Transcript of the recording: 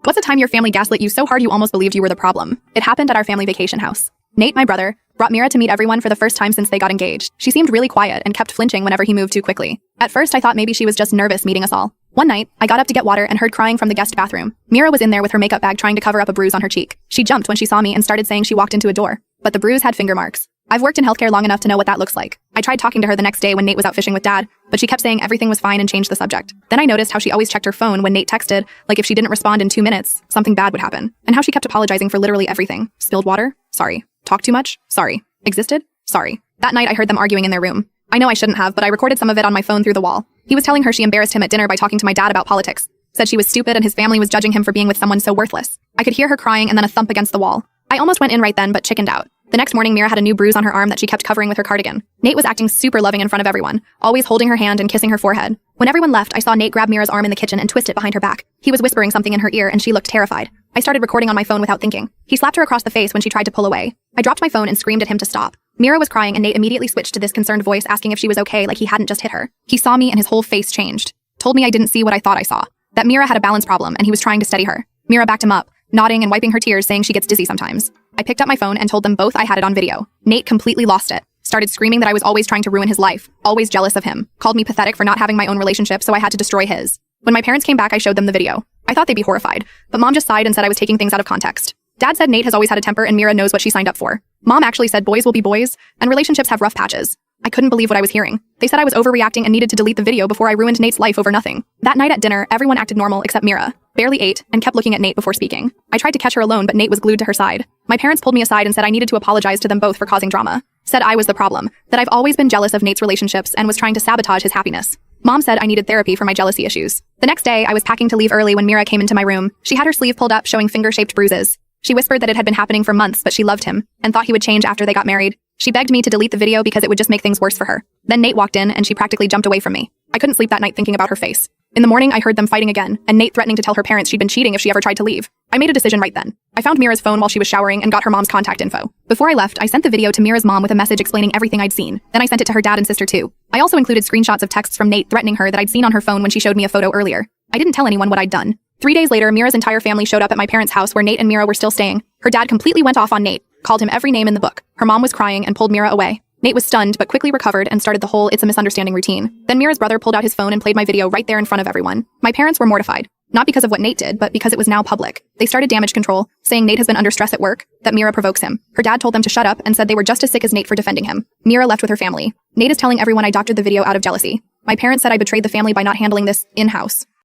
What's a time your family gaslit you so hard you almost believed you were the problem? It happened at our family vacation house. Nate, my brother, brought Mira to meet everyone for the first time since they got engaged. She seemed really quiet and kept flinching whenever he moved too quickly. At first, I thought maybe she was just nervous meeting us all. One night, I got up to get water and heard crying from the guest bathroom. Mira was in there with her makeup bag trying to cover up a bruise on her cheek. She jumped when she saw me and started saying she walked into a door. But the bruise had finger marks. I've worked in healthcare long enough to know what that looks like. I tried talking to her the next day when Nate was out fishing with Dad, but she kept saying everything was fine and changed the subject. Then I noticed how she always checked her phone when Nate texted, like if she didn't respond in 2 minutes, something bad would happen. And how she kept apologizing for literally everything. Spilled water? Sorry. Talked too much? Sorry. Existed? Sorry. That night I heard them arguing in their room. I know I shouldn't have, but I recorded some of it on my phone through the wall. He was telling her she embarrassed him at dinner by talking to my dad about politics. Said she was stupid and his family was judging him for being with someone so worthless. I could hear her crying and then a thump against the wall. I almost went in right then, but chickened out. The next morning, Mira had a new bruise on her arm that she kept covering with her cardigan. Nate was acting super loving in front of everyone, always holding her hand and kissing her forehead. When everyone left, I saw Nate grab Mira's arm in the kitchen and twist it behind her back. He was whispering something in her ear and she looked terrified. I started recording on my phone without thinking. He slapped her across the face when she tried to pull away. I dropped my phone and screamed at him to stop. Mira was crying and Nate immediately switched to this concerned voice asking if she was okay, like he hadn't just hit her. He saw me and his whole face changed. Told me I didn't see what I thought I saw. That Mira had a balance problem and he was trying to steady her. Mira backed him up, nodding and wiping her tears, saying she gets dizzy sometimes. I picked up my phone and told them both I had it on video. Nate completely lost it. Started screaming that I was always trying to ruin his life, always jealous of him. Called me pathetic for not having my own relationship, so I had to destroy his. When my parents came back, I showed them the video. I thought they'd be horrified, but Mom just sighed and said I was taking things out of context. Dad said Nate has always had a temper and Mira knows what she signed up for. Mom actually said boys will be boys, and relationships have rough patches. I couldn't believe what I was hearing. They said I was overreacting and needed to delete the video before I ruined Nate's life over nothing. That night at dinner, everyone acted normal except Mira. Barely ate and kept looking at Nate before speaking. I tried to catch her alone, but Nate was glued to her side. My parents pulled me aside and said I needed to apologize to them both for causing drama. Said I was the problem, that I've always been jealous of Nate's relationships and was trying to sabotage his happiness. Mom said I needed therapy for my jealousy issues. The next day, I was packing to leave early when Mira came into my room. She had her sleeve pulled up, showing finger-shaped bruises. She whispered that it had been happening for months, but she loved him and thought he would change after they got married. She begged me to delete the video because it would just make things worse for her. Then Nate walked in and she practically jumped away from me. I couldn't sleep that night thinking about her face. In the morning, I heard them fighting again, and Nate threatening to tell her parents she'd been cheating if she ever tried to leave. I made a decision right then. I found Mira's phone while she was showering and got her mom's contact info. Before I left, I sent the video to Mira's mom with a message explaining everything I'd seen. Then I sent it to her dad and sister too. I also included screenshots of texts from Nate threatening her that I'd seen on her phone when she showed me a photo earlier. I didn't tell anyone what I'd done. 3 days later, Mira's entire family showed up at my parents' house where Nate and Mira were still staying. Her dad completely went off on Nate, called him every name in the book. Her mom was crying and pulled Mira away. Nate was stunned, but quickly recovered and started the whole "it's a misunderstanding" routine. Then Mira's brother pulled out his phone and played my video right there in front of everyone. My parents were mortified. Not because of what Nate did, but because it was now public. They started damage control, saying Nate has been under stress at work, that Mira provokes him. Her dad told them to shut up and said they were just as sick as Nate for defending him. Mira left with her family. Nate is telling everyone I doctored the video out of jealousy. My parents said I betrayed the family by not handling this in-house.